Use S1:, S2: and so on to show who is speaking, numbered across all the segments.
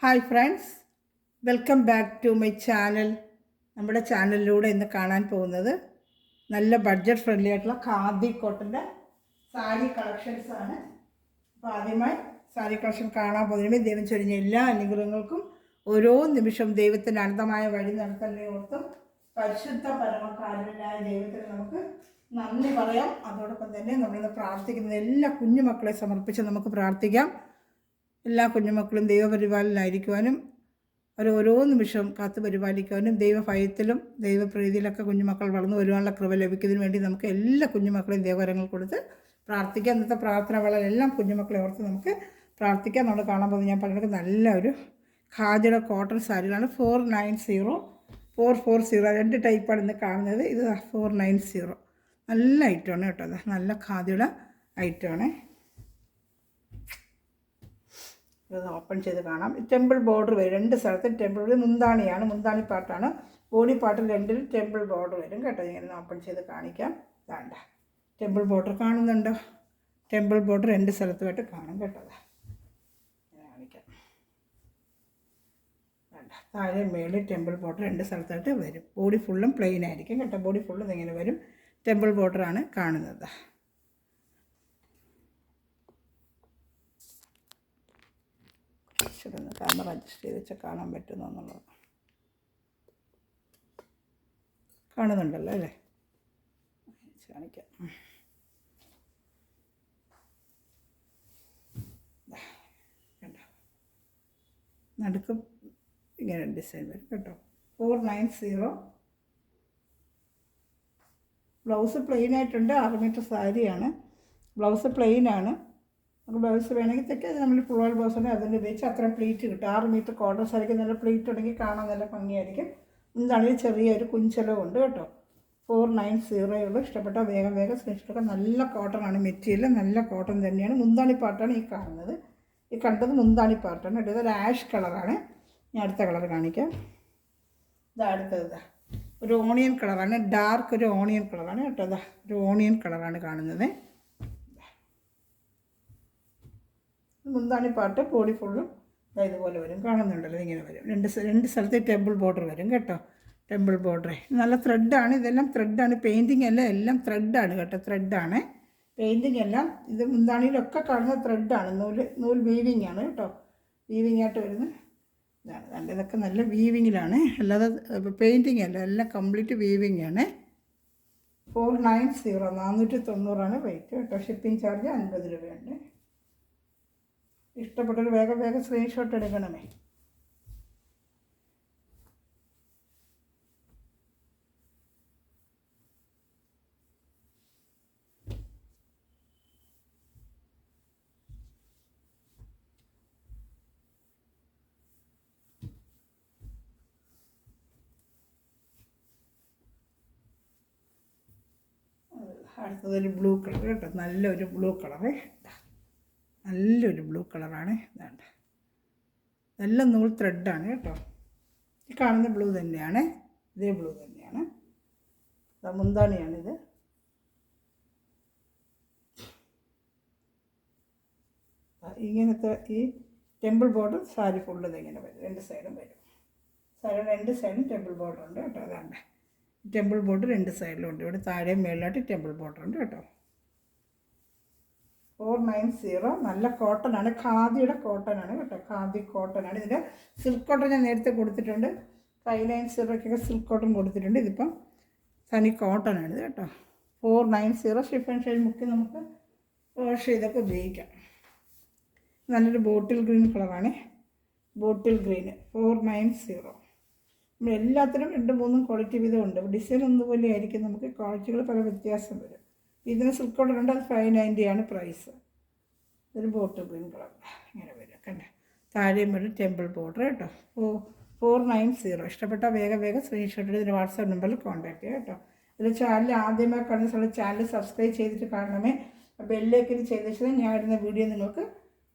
S1: Hi friends, welcome back to my channel. നമ്മുടെ ചാനലിലൂടെ ഇന്ന് കാണാൻ പോകുന്നത് നല്ല ബഡ്ജറ്റ് ഫ്രണ്ട്ലി ആയിട്ടുള്ള ഖാദി കോട്ടൻ്റെ സാരി കളക്ഷൻസാണ്. അപ്പോൾ ആദ്യമായി സാരി കളക്ഷൻ കാണാൻ പോകുന്നതിന് ദൈവം ചൊരിഞ്ഞ എല്ലാ അനുഗ്രഹങ്ങൾക്കും ഓരോ നിമിഷം ദൈവത്തിൻ്റെ അനന്തമായ വഴി നടത്തലിനെ ഓർത്തും പരിശുദ്ധ പരമകാരുണ്യനായ ദൈവത്തിന് നമുക്ക് നന്ദി പറയാം. അതോടൊപ്പം തന്നെ നമ്മളിന്ന് പ്രാർത്ഥിക്കുന്ന എല്ലാ കുഞ്ഞുമക്കളെ സമർപ്പിച്ച് നമുക്ക് പ്രാർത്ഥിക്കാം. എല്ലാ കുഞ്ഞുമക്കളും ദൈവപരിപാലനായിരിക്കുവാനും ഓരോ നിമിഷവും കാത്തു പരിപാലിക്കുവാനും ദൈവഭയത്തിലും ദൈവപ്രീതിയിലൊക്കെ കുഞ്ഞുമക്കൾ വളർന്നു വരുവാനുള്ള കൃപ ലഭിക്കുന്നതിന് വേണ്ടി നമുക്ക് എല്ലാ കുഞ്ഞുമക്കളെയും ദൈവകരങ്ങൾ കൊടുത്ത് പ്രാർത്ഥിക്കാം. ഇന്നത്തെ പ്രാർത്ഥന വളരെ എല്ലാം കുഞ്ഞുമക്കളെ ഓർത്ത് നമുക്ക് പ്രാർത്ഥിക്കാം. നമ്മൾ കാണാൻ പോകുന്നത് ഞാൻ പറഞ്ഞത് നല്ല ഒരു ഖാദിയുടെ കോട്ടൺ സാരികളാണ്. 440 രണ്ട് ടൈപ്പാണ് ഇന്ന് കാണുന്നത്. ഇത് 490 നല്ല ഐറ്റമാണ് കേട്ടോ. അത് നല്ല ഖാദിയുടെ ഐറ്റമാണ്. ഇത് ഓപ്പൺ ചെയ്ത് കാണാം. ടെമ്പിൾ ബോർഡർ വരും രണ്ട് സ്ഥലത്തും. ടെമ്പിൾ മുന്താണിയാണ്, മുന്താണി പാട്ടാണ്. ബോഡി പാർട്ടിൽ രണ്ടിലും ടെമ്പിൾ ബോർഡർ വരും കേട്ടോ. ഇങ്ങനെ ഓപ്പൺ ചെയ്ത് കാണിക്കാം. വേണ്ട ടെമ്പിൾ ബോർഡർ കാണുന്നുണ്ടോ? ടെമ്പിൾ ബോർഡർ രണ്ട് സ്ഥലത്തുമായിട്ട് കാണും കേട്ടോ. കാണിക്കാം. വേണ്ട താഴെ മേളിൽ ടെമ്പിൾ ബോർഡർ രണ്ട് സ്ഥലത്തായിട്ട് വരും. ബോഡി ഫുള്ളും പ്ലെയിൻ ആയിരിക്കും കേട്ടോ. ബോഡി ഫുള്ളും ഇങ്ങനെ വരും. ടെമ്പിൾ ബോർഡറാണ് കാണുന്നത്. ക്യാമറ അഡ്ജസ്റ്റ് ചെയ്ത് വെച്ചാൽ കാണാൻ പറ്റുന്നു എന്നുള്ളത് കാണുന്നുണ്ടല്ലോ അല്ലേ? കാണിക്കാം. നടുക്ക് ഇങ്ങനെ ഡിസൈൻ വരും കേട്ടോ. 490. ബ്ലൗസ് പ്ലെയിൻ ആയിട്ടുണ്ട്. 6 മീറ്റർ സാരിയാണ്. ബ്ലൗസ് പ്ലെയിനാണ്. നമുക്ക് ബ്ലൗസ് വേണമെങ്കിൽ തെക്ക് നമ്മൾ ഫുൾ ബ്ലൗസ് ഉണ്ടെങ്കിൽ അതിൻ്റെ ഉപയോഗിച്ച് അത്ര പ്ലീറ്റ് കിട്ടും. 6 മീറ്റർ കോട്ടൺ സാരിക്ക് നല്ല പ്ലീറ്റ് ഉണ്ടെങ്കിൽ കാണാൻ നല്ല ഭംഗിയായിരിക്കും. എന്താണെങ്കിൽ ചെറിയൊരു കുഞ്ചലവുണ്ട് കേട്ടോ. 490 ഉള്ളൂ. ഇഷ്ടപ്പെട്ട വേഗം സ്ക്രീൻഷോട്ടൊക്കെ. നല്ല കോട്ടൺ ആണ് മെറ്റീരിയൽ. നല്ല കോട്ടൺ തന്നെയാണ്. മുന്താണി പാർട്ടാണ് ഈ കാണുന്നത്. ഈ കണ്ടത് മുന്താണി പാർട്ടാണ് കേട്ടോ. ഇതൊരു ആഷ് കളറാണ്. ഞാൻ അടുത്ത കളർ കാണിക്കാം. ഇതാ അടുത്തത് ഒരു ഓണിയൻ കളറാണ്. ഡാർക്ക് ഒരു ഓണിയൻ കളറാണ് കേട്ടോ. ഇതാ ഒരു ഓണിയൻ കളറാണ് കാണുന്നത്. മുന്താണി പാട്ട് ബോഡി ഫുള്ളും ഇതുപോലെ വരും. കാണുന്നുണ്ടല്ലോ ഇങ്ങനെ വരും. രണ്ട് സ്ഥലത്ത് ടെമ്പിൾ ബോർഡർ വരും കേട്ടോ. ടെമ്പിൾ ബോർഡർ നല്ല ത്രെഡാണ്. ഇതെല്ലാം ത്രെഡാണ്. പെയിൻറ്റിങ് എല്ലാം ത്രെഡാണ് കേട്ടോ. ത്രെഡാണ് പെയിൻറ്റിങ് എല്ലാം. ഇത് മുന്താണിയിലൊക്കെ കാണുന്ന ത്രെഡാണ്. നൂൽ വീവിങ് ആണ് കേട്ടോ. വീവിങ് ആയിട്ട് വരുന്ന ഇതാണ്. ഇതൊക്കെ നല്ല വീവിങ്ങിലാണ്. അല്ലാതെ പെയിൻറ്റിങ് അല്ല, എല്ലാം കംപ്ലീറ്റ് വീവിങ് ആണ്. 490 490 റേറ്റ് കേട്ടോ. ഷിപ്പിംഗ് ചാർജ് 50 രൂപയുണ്ട്. ഇഷ്ടപ്പെട്ടൊരു വേഗം സ്ക്രീൻഷോട്ട് എടുക്കണമേ. അടുത്തതൊരു ബ്ലൂ കളർ കേട്ടോ. നല്ലൊരു ബ്ലൂ കളറ്. നല്ലൊരു ബ്ലൂ കളറാണ്. ഇതാണ്ട് നല്ല നൂൽ ത്രെഡാണ് കേട്ടോ. ഈ കാണുന്ന ബ്ലൂ തന്നെയാണ്. ഇതേ ബ്ലൂ തന്നെയാണ്. മുന്താണിയാണിത്. ഇങ്ങനത്തെ ഈ ടെമ്പിൾ ബോർഡർ സാരി ഫുള്ള് ഇങ്ങനെ വരും. രണ്ട് സൈഡും വരും. സാരിയുടെ രണ്ട് സൈഡും ടെമ്പിൾ ബോർഡർ ഉണ്ട് കേട്ടോ. അതാണ് ടെമ്പിൾ ബോർഡർ രണ്ട് സൈഡിലും ഉണ്ട്. ഇവിടെ താഴെയും മേളിലായിട്ട് ടെമ്പിൾ ബോർഡർ ഉണ്ട് കേട്ടോ. 490 നല്ല കോട്ടനാണ്. ഖാദിയുടെ കോട്ടനാണ് കേട്ടോ. ഖാദി കോട്ടനാണ്. ഇതിൻ്റെ സിൽക്ക് കോട്ടൺ ഞാൻ നേരത്തെ കൊടുത്തിട്ടുണ്ട്. 590 സിൽക്ക് കോട്ടൺ കൊടുത്തിട്ടുണ്ട്. ഇതിപ്പം തനി കോട്ടനാണിത് കേട്ടോ. 490 ഷിഫൺ ഷൈൽ മുക്കി നമുക്ക് വാഷ് ചെയ്തൊക്കെ ഉപയോഗിക്കാം. നല്ലൊരു ബോട്ടിൽ ഗ്രീൻ കളറാണ്. ബോട്ടിൽ ഗ്രീന് 490. നമ്മൾ എല്ലാത്തിനും 2-3 ക്വാളിറ്റി വീതമുണ്ട്. ഡിസൈൻ ഒന്നുപോലെ ആയിരിക്കും. നമുക്ക് ക്വാളിറ്റികൾ പല വ്യത്യാസം വരും. ഇതിന് സിൽക്ക് കോട്ടൺ ഉണ്ട്. അത് 590 പ്രൈസ്. ഇതൊരു ബോട്ടിൽ ഗ്രീൻ കളർ ഇങ്ങനെ വരും കണ്ടേ. താഴെയും വരും ടെമ്പിൾ ബോർഡർ കേട്ടോ. 490. ഇഷ്ടപ്പെട്ട വേഗം സ്ക്രീൻഷോട്ട് എടുത്ത് ഇതിൻ്റെ വാട്സാപ്പ് നമ്പറിൽ കോൺടാക്ട് ചെയ്യുക കേട്ടോ. ഇതിൽ ചാനൽ ആദ്യമായി കാണുന്ന സമയത്ത് ചാനൽ സബ്സ്ക്രൈബ് ചെയ്തിട്ട് കാണണമേ. ബെല്ലേക്കിൽ ചെയ്ത ശേഷം ഞാൻ ഇടുന്ന വീഡിയോ നിങ്ങൾക്ക്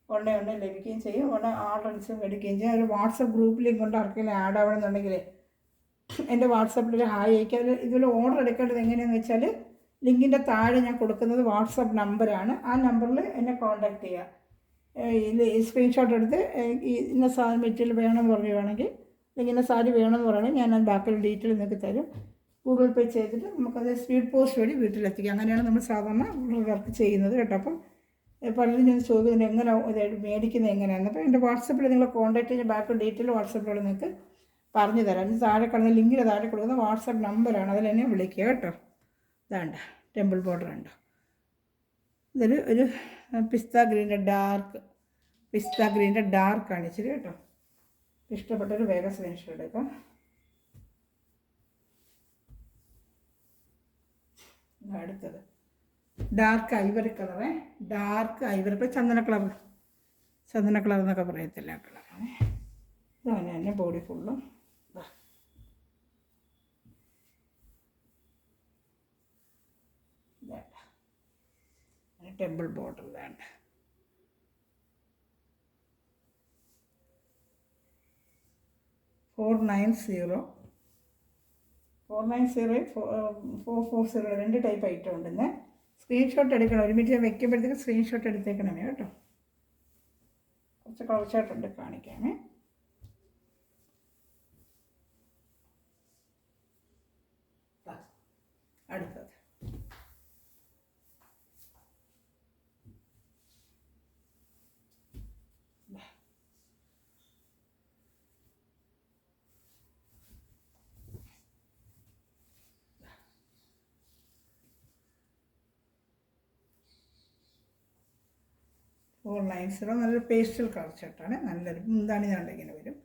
S1: ഉടനെ ലഭിക്കുകയും ചെയ്യും. ഉടനെ ഓർഡർ അടിച്ച് മേടിക്കുകയും ചെയ്യും. ഒരു വാട്സപ്പ് ഗ്രൂപ്പിൽ കൊണ്ട് ആർക്കെങ്കിലും ആഡ് ആവണമെന്നുണ്ടെങ്കിൽ എൻ്റെ വാട്സപ്പിൽ ഹായ് അയക്കുക. ഇതുപോലെ ഓർഡർ എടുക്കേണ്ടത് എങ്ങനെയാണെന്ന് വെച്ചാൽ ലിങ്കിൻ്റെ താഴെ ഞാൻ കൊടുക്കുന്നത് വാട്സപ്പ് നമ്പറാണ്. ആ നമ്പറിൽ എന്നെ കോൺടാക്റ്റ് ചെയ്യുക. സ്ക്രീൻഷോട്ട് എടുത്ത് ഇന്ന സാധനം മെറ്റീരിയൽ വേണമെന്ന് പറയുവാണെങ്കിൽ അല്ലെങ്കിൽ ഇന്ന സാരി വേണമെന്ന് പറയുകയാണെങ്കിൽ ഞാൻ ബാക്കിയുള്ള ഡീറ്റെയിൽ നിങ്ങൾക്ക് തരും. ഗൂഗിൾ പേ ചെയ്തിട്ട് നമുക്കത് സ്പീഡ് പോസ്റ്റ് വഴി വീട്ടിലെത്തിക്കാം. അങ്ങനെയാണ് നമ്മൾ സാധാരണ വർക്ക് ചെയ്യുന്നത് കേട്ടോ. അപ്പം പലരും ഞാൻ ചോദിക്കുന്നത് എങ്ങനെ ഇതായിട്ട് മേടിക്കുന്നത് എങ്ങനെയാണെന്ന്. അപ്പോൾ എൻ്റെ വാട്സപ്പിൽ നിങ്ങൾ കോൺടാക്ട് ചെയ്ത് ബാക്കി ഡീറ്റെയിൽ വാട്സപ്പിലൂടെ നിങ്ങൾക്ക് പറഞ്ഞു തരാം. ഇത് താഴെ കാണുന്ന ലിങ്കിന് താഴെ കൊടുക്കുന്ന വാട്സപ്പ് നമ്പറാണ്, അതിൽ എന്നെ വിളിക്കുക കേട്ടോ. ഇതാണ്ട ടെമ്പിൾ ബോർഡർ ഉണ്ട്. ഇതൊരു ഒരു പിസ്ത ഗ്രീൻ്റെ ഡാർക്കാണ് ഇച്ചിരി കേട്ടോ. ഇഷ്ടപ്പെട്ടൊരു വേഗം സ്ക്രീൻഷോട്ട് എടുക്കാം. അടുത്തത് ഡാർക്ക് ഐവറി കളറേ. ഡാർക്ക് ഐവറി ഇപ്പോൾ ചന്ദന കളർ എന്നൊക്കെ പറയത്തില്ല ആ കളറാണ്. ഇതാണ് തന്നെ ബോഡി ഫുള്ളും. ടെമ്പിൾ ബോർഡർ വേണ്ട. $490 440 2 ടൈപ്പ് ഐറ്റം ഉണ്ടെന്ന്. സ്ക്രീൻഷോട്ട് എടുക്കണം. ഒരുമിച്ച് വെക്കുമ്പോഴത്തേക്ക് സ്ക്രീൻഷോട്ട് എടുത്തേക്കണമേ കേട്ടോ. കുറച്ച് കളർച്ചായിട്ടുണ്ട് കാണിക്കാമേ. അടുത്തത് $490 നല്ലൊരു പേസ്റ്റൽ കളർ ഷർട്ടാണ്. നല്ലൊരു മുന്താണി ഇതാണ്ട് ഇങ്ങനെ വരും.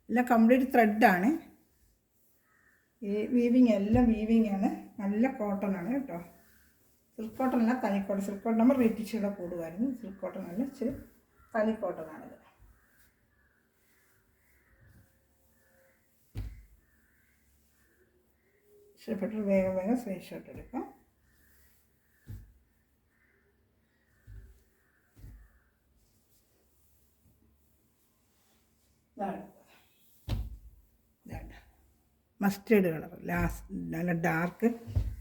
S1: എല്ലാം കംപ്ലീറ്റ് ത്രെഡാണ്. ഈ വീവിങ് എല്ലാം വീവിങ് ആണ്. നല്ല കോട്ടൺ ആണ് കേട്ടോ. സിൽക്ക് കോട്ടൺ അല്ല, തനി കോട്ടൺ. സിൽക്ക് കോട്ടൺ നമ്മൾ റേറ്റിച്ചിടെ കൂടുമായിരുന്നു. സിൽക്ക് കോട്ടൺ അല്ല, ഇച്ചിരി തനി കോട്ടൺ ആണിത്. ഇഷ്ടപ്പെട്ടൊരു വേഗം സ്ക്രീൻഷോട്ട് എടുക്കാം. മസ്റ്റേർഡ് കളർ, നല്ല ഡാർക്ക്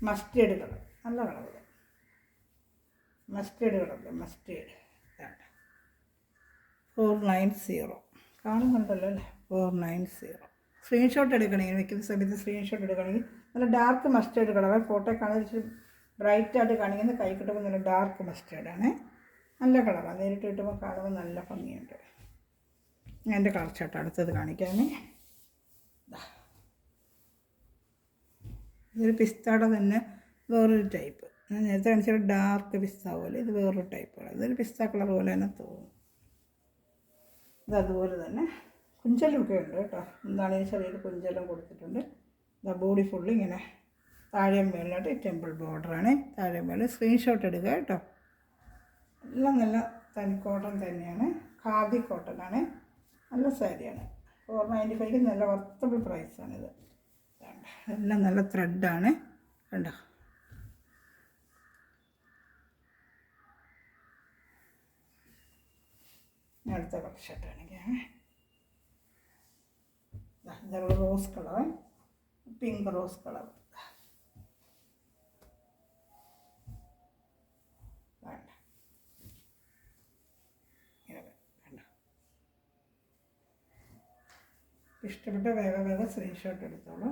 S1: മസ്റ്റേർഡ് കളർ, നല്ല കളർ. Mustard colour, mustard. $490 കാണുന്നുണ്ടല്ലോ അല്ലേ. 490. സ്ക്രീൻഷോട്ട് എടുക്കണമെങ്കിൽ, ഇങ്ങനെ വെക്കുന്ന സമയത്ത് സ്ക്രീൻഷോട്ട് എടുക്കണമെങ്കിൽ നല്ല ഡാർക്ക് മസ്റ്റേർഡ് കളർ. ഫോട്ടോ കാണാൻ ഇച്ചിരി ബ്രൈറ്റായിട്ട് കാണിക്കുന്നത്, കൈ കിട്ടുമ്പോൾ നല്ല ഡാർക്ക് മസ്റ്റേർഡാണ്. നല്ല കളറാണ്. നേരിട്ട് കിട്ടുമ്പോൾ കാണുമ്പോൾ നല്ല ഭംഗിയുണ്ട്. ഞാൻ എൻ്റെ കളർ ചാർട്ട് അടുത്തത് കാണിക്കാമേ. ഇതൊരു പിസ്തയുടെ തന്നെ വേറൊരു ടൈപ്പ്. ഞാൻ നേരത്തെ കാണിച്ചൊരു ഡാർക്ക് പിസ്ത പോലെ, ഇത് വേറൊരു ടൈപ്പാണ്. ഇതൊരു പിസ്ത കളർ പോലെ തന്നെ തോന്നും. ഇതതുപോലെ തന്നെ കുഞ്ചലൊക്കെ ഉണ്ട് കേട്ടോ. എന്താണ് ചെറിയൊരു കുഞ്ചലം കൊടുത്തിട്ടുണ്ട്. ബോഡി ഫുള്ള് ഇങ്ങനെ താഴെ മേളിലായിട്ട് ടെമ്പിൾ ബോർഡറാണ്. താഴെ മേളിൽ സ്ക്രീൻഷോട്ട് എടുക്കുക കേട്ടോ. എല്ലാം നല്ല തനി കോട്ടൺ തന്നെയാണ്. ഖാദി കോട്ടനാണ്. നല്ല സാരിയാണ്. 495 നല്ല വർത്തബിൾ പ്രൈസാണിത്. എല്ലാം നല്ല ത്രെഡാണ് കണ്ടോ. അടുത്ത കളർ ഷർട്ട് കാണിക്കാം. ഇതുള്ള rose colour, pink rose colour. ഇഷ്ടപ്പെട്ട വേഗം സ്ക്രീൻഷോട്ട് എടുത്തോളൂ.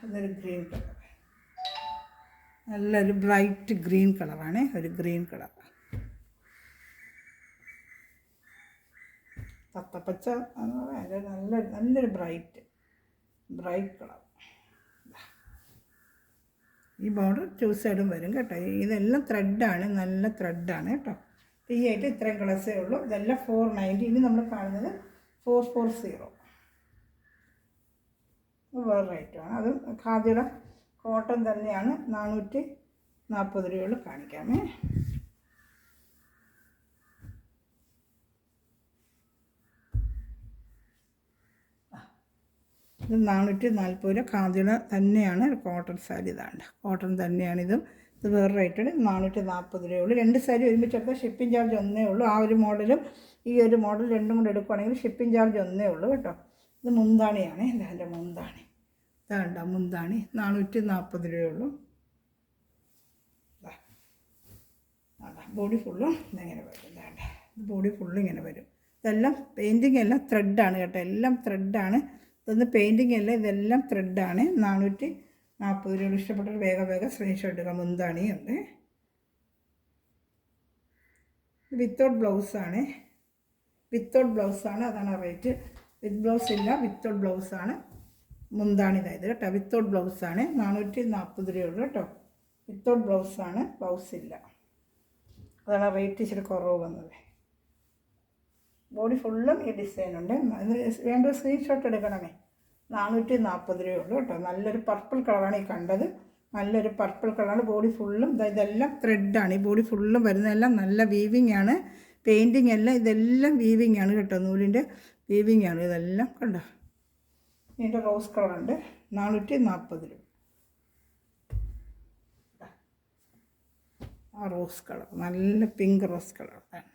S1: ഇതൊരു ഗ്രീൻ കളർ, നല്ലൊരു ബ്രൈറ്റ് ഗ്രീൻ കളറാണ്. ഒരു ഗ്രീൻ കളർ, തത്തപ്പച്ച എന്ന് പറയാൻ നല്ലൊരു ബ്രൈറ്റ് കളർ. ഈ ബോർഡർ 2 സൈഡും വരും കേട്ടോ. ഇതെല്ലാം ത്രെഡാണ്, നല്ല ത്രെഡാണ് കേട്ടോ. ഈ ആയിട്ട് ഇത്രയും കളേഴ്സേ ഉള്ളൂ. ഇതെല്ലാം 490. ഇനി നമ്മൾ കാണുന്നത് 440 വേറെ റേറ്റുമാണ്. അത് ഖാദിയുടെ കോട്ടൺ തന്നെയാണ്. 440 രൂപയുള്ളൂ. കാണിക്കാമേ. ഇത് 440 രൂപ. ഖാദിയുടെ തന്നെയാണ് കോട്ടൺ സാരി. ഇതാണ്ട് കോട്ടൺ തന്നെയാണിതും. ഇത് വേറെ റേറ്റാണ്. 440 രൂപയുള്ളൂ. 2 സാരി ഒരുമിച്ചെടുത്താൽ ഷിപ്പിംഗ് ചാർജ് ഒന്നേ ഉള്ളൂ. ആ ഒരു മോഡലും ഈ ഒരു മോഡൽ രണ്ടും കൂടെ എടുക്കുകയാണെങ്കിൽ ഷിപ്പിംഗ് ചാർജ് ഒന്നേ ഉള്ളൂ കേട്ടോ. ഇത് മുന്താണിയാണ്, എൻ്റെ മുന്താണി ഇതാണ്ട മുന്താണി 440 രൂപയുള്ളൂ. ബോഡി ഫുള്ളും ഇങ്ങനെ വരും. ഇതാണ്ട് ബോഡി ഫുള്ളും ഇങ്ങനെ വരും. ഇതെല്ലാം പെയിൻറ്റിങ് എല്ലാം ത്രെഡാണ് കേട്ടോ, എല്ലാം ത്രെഡാണ്. ഇതൊന്ന് പെയിൻറ്റിങ് അല്ല, ഇതെല്ലാം ത്രെഡാണ്. 440 രൂപ. ഇഷ്ടപ്പെട്ടൊരു വേഗം സ്ക്രീൻഷോട്ട് എടുക്കുക. മുന്താണിയുണ്ട്. വിത്തൗട്ട് ബ്ലൗസാണ്, അതാണ് റേറ്റ്. വിത്ത് ബ്ലൗസ് ഇല്ല, വിത്തൗട്ട് ബ്ലൗസാണ് മുന്താണി. ഇതായത് കേട്ടോ, വിത്തൗട്ട് ബ്ലൗസാണ് 440 രൂപയുള്ളൂ കേട്ടോ. വിത്തൗട്ട് ബ്ലൗസാണ്, ബ്ലൗസ് ഇല്ല, അതാണ് റേറ്റ് ഇച്ചിരി കുറവ് വന്നത്. ബോഡി ഫുള്ളും ഈ ഡിസൈനുണ്ട്. അത് വേണ്ട സ്ക്രീൻഷോട്ട് എടുക്കണമേ. 440 രൂപയുള്ളൂ കേട്ടോ. നല്ലൊരു പർപ്പിൾ കളറാണ് ഈ കണ്ടത്, നല്ലൊരു പർപ്പിൾ കളറാണ്. ബോഡി ഫുള്ളും ഇതെല്ലാം ത്രെഡാണ്. ഈ ബോഡി ഫുള്ളും വരുന്നതെല്ലാം നല്ല വീവിങ് ആണ്, പെയിൻറ്റിങ് അല്ല, ഇതെല്ലാം വീവിങ് ആണ് കേട്ടോ, നൂലിൻ്റെ വീവിങ് ആണ് ഇതെല്ലാം. കണ്ടോ, ഇതിൻ്റെ റോസ് കളറുണ്ട്. 440 രൂപ. ആ റോസ് കളർ, നല്ല പിങ്ക് റോസ് കളർ വേണ്ട.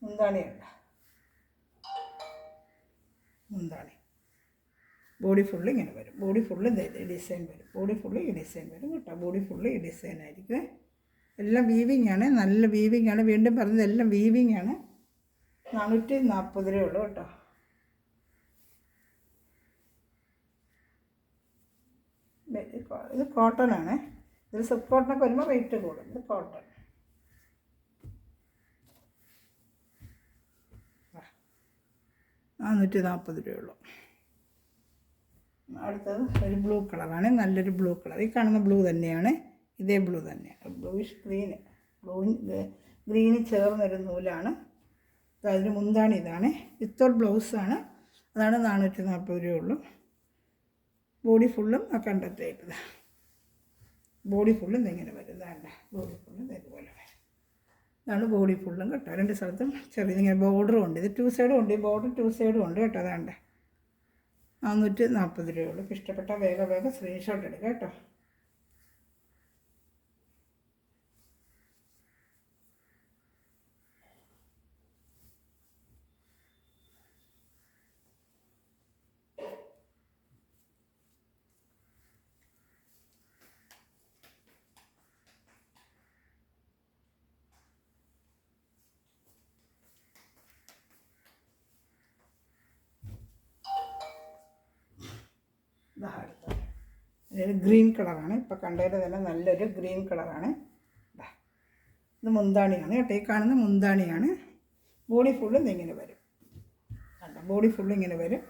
S1: മുന്താണിയുണ്ട്, മുന്താണി. ബോഡി ഫുള്ള് ഇങ്ങനെ വരും. ബോഡി ഫുള്ള് ഡിസൈൻ വരും. ബോഡി ഫുള്ള് ഈ ഡിസൈൻ വരും കേട്ടോ. ബോഡി ഫുള്ള് ഈ ഡിസൈൻ ആയിരിക്കും. എല്ലാം വീവിങ് ആണ്, നല്ല വീവിങ് ആണ്. വീണ്ടും പറഞ്ഞത് എല്ലാം വീവിങ് ആണ്. 440 രൂപയുള്ളൂ കേട്ടോ. ഇത് കോട്ടൺ ആണ്. ഇതിൽ സിൽക്ക് കോട്ടണൊക്കെ വരുമ്പോൾ റേറ്റ് കൂടും. ഇത് കോട്ടൺ. 440 രൂപയുള്ളൂ. അടുത്തത് ഒരു ബ്ലൂ കളറാണ്, നല്ലൊരു ബ്ലൂ കളർ. ഈ കാണുന്ന ബ്ലൂ തന്നെയാണ്, ഇതേ ബ്ലൂ തന്നെയാണ്. ബ്ലൂയിഷ് ഗ്രീന് ചേർന്നൊരു നൂലാണ്. അതിന് മുന്താണി ഇതാണ്. വിത്തൗട്ട് ബ്ലൗസാണ്, അതാണ് 440 രൂപയുള്ളൂ. ബോഡി ഫുള്ളും ആ കണ്ടെത്തിയിട്ടത്. ബോഡി ഫുള്ളും ഇങ്ങനെ വരും. വേണ്ട, ബോഡി ഫുള്ളും ഇതുപോലെ വരും. ഇതാണ് ബോഡി ഫുള്ളും കേട്ടോ. രണ്ട് സ്ഥലത്തും ചെറിയതിങ്ങനെ ബോർഡറും ഉണ്ട്. ഇത് 2 സൈഡും ഉണ്ട്, ഈ ബോർഡർ 2 സൈഡും ഉണ്ട് കേട്ടോ. അതാണ്ട് 440 രൂപയുള്ളൂ. ഇഷ്ടപ്പെട്ട വേഗം സ്ക്രീൻഷോട്ട് എടുക്കുക കേട്ടോ. ഇതൊരു ഗ്രീൻ കളറാണ്. ഇപ്പോൾ കണ്ടതിൽ തന്നെ നല്ലൊരു ഗ്രീൻ കളറാണ്. ഇത് മുന്താണിയാണ് കേട്ടോ. ഈ കാണുന്ന മുന്താണിയാണ്. ബോഡി ഫുള്ളും ഇങ്ങനെ വരും. ബോഡി ഫുള്ളും ഇങ്ങനെ വരും.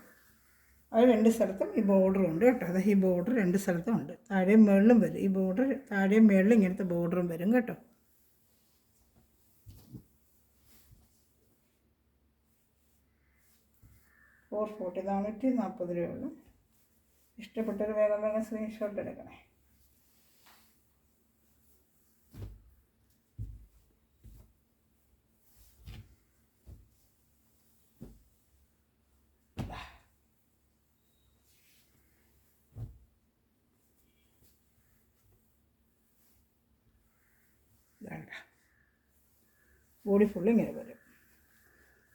S1: അത് രണ്ട് സ്ഥലത്തും ഈ ബോർഡറും ഉണ്ട് കേട്ടോ. അത് ഈ ബോർഡർ രണ്ട് സ്ഥലത്തും ഉണ്ട്. താഴെയും മേളിലും വരും. ഈ ബോർഡർ താഴെയും മേളിലും ഇങ്ങനത്തെ ബോർഡറും വരും കേട്ടോ. $440, 440 രൂപയുള്ളൂ. ഇഷ്ടപ്പെട്ടൊരു വേഗം സ്ക്രീൻഷോട്ട് എടുക്കണേ. വേണ്ട, ബോഡി ഫുള്ള് ഇങ്ങനെ വരും.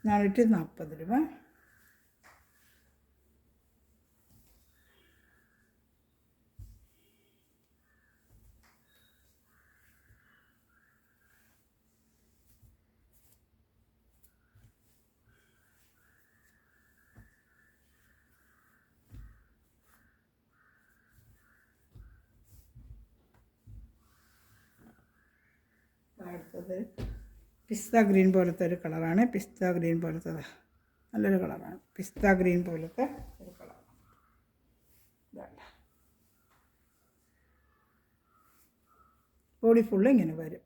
S1: 440 രൂപ. അടുത്തത് പിസ്ത ഗ്രീൻ പോലത്തെ ഒരു കളറാണ്. പിസ്ത ഗ്രീൻ പോലത്തെ നല്ലൊരു കളറാണ്. പിസ്ത ഗ്രീൻ പോലത്തെ ഒരു കളറാണ്. ഇതാണ് ബോഡി ഫുള്ള് ഇങ്ങനെ വരും.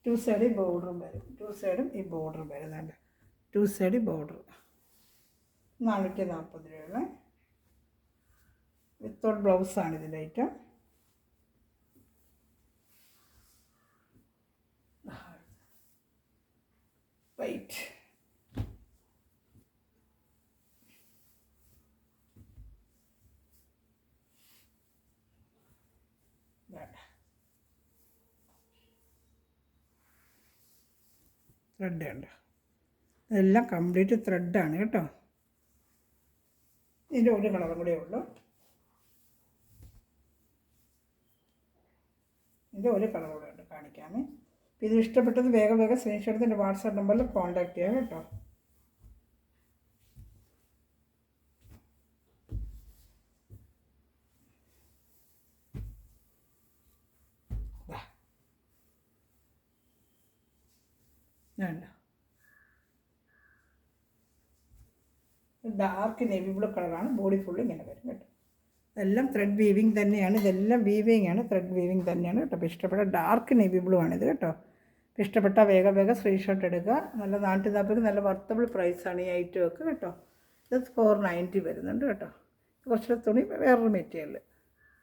S1: 2 സൈഡ് ബോർഡറും വരും. 2 സൈഡും ഈ ബോർഡറും വരുന്നുണ്ട്. 2 സൈഡ് ബോർഡർ. 440 രൂപ. വിത്തൗട്ട് ബ്ലൗസാണ് ഇതിൻ്റെ ഐറ്റം. വൈറ്റ്. ത്രെഡ് ഉണ്ട്. ഇതെല്ലാം കംപ്ലീറ്റ് ത്രെഡാണ് കേട്ടോ. ഇതിൻ്റെ ഒരു കളറും കൂടെ ഉള്ളൂ. ഇതിൻ്റെ ഒരു കളർ കൂടെ ഉണ്ട്, കാണിക്കാമേ. അപ്പോൾ ഇത് ഇഷ്ടപ്പെട്ടത് വേഗം സ്ക്രീൻഷോട്ട് എടുത്ത് എൻ്റെ വാട്സാപ്പ് നമ്പറിൽ കോൺടാക്റ്റ് ചെയ്യാം കേട്ടോ. വേണ്ട, ഡാർക്ക് നേവി ബ്ലൂ കളറാണ്. ബോഡി ഫുള്ള് ഇങ്ങനെ വരും കേട്ടോ. ഇതെല്ലാം ത്രെഡ് വീവിങ് തന്നെയാണ്. ഇതെല്ലാം വീവിങ് ആണ്, ത്രെഡ് വീവിങ് തന്നെയാണ് കേട്ടോ. അപ്പോൾ ഇഷ്ടപ്പെട്ട ഡാർക്ക് നേവി ബ്ലൂ ആണിത് കേട്ടോ. അപ്പോൾ ഇഷ്ടപ്പെട്ട വേഗം സ്ക്രീൻഷോട്ട് എടുക്കുക. നല്ല 440 നല്ല വർത്തബിൾ പ്രൈസാണ് ഈ ഐറ്റമൊക്കെ കേട്ടോ. ഇത് 490 വരുന്നുണ്ട് കേട്ടോ. കുറച്ചുകൂടെ തുണി വേറൊരു മെറ്റീരിയൽ.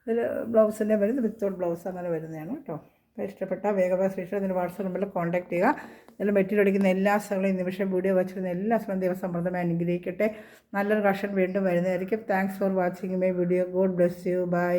S1: ഇതിൽ ബ്ലൗസിൻ്റെ വരുന്നത് വിത്തൗട്ട് ബ്ലൗസ് അങ്ങനെ വരുന്നതാണ് കേട്ടോ. അപ്പോൾ ഇഷ്ടപ്പെട്ട വേഗം സ്ക്രീൻഷോട്ട് അതിൻ്റെ വാട്സാപ്പ് നമ്പറിൽ കോൺടാക്ട് ചെയ്യുക. ഇതിൽ മെറ്റീരിയൽ അടിക്കുന്ന എല്ലാ സ്ഥലങ്ങളും നിമിഷം വീഡിയോ വച്ചിരുന്ന എല്ലാ സ്ഥലവും ദിവസം സമൃദ്ധമായി അനുഗ്രഹിക്കട്ടെ. നല്ലൊരു കളക്ഷൻ വീണ്ടും വരുന്നതായിരിക്കും. Thanks for watching my video. God bless you. By.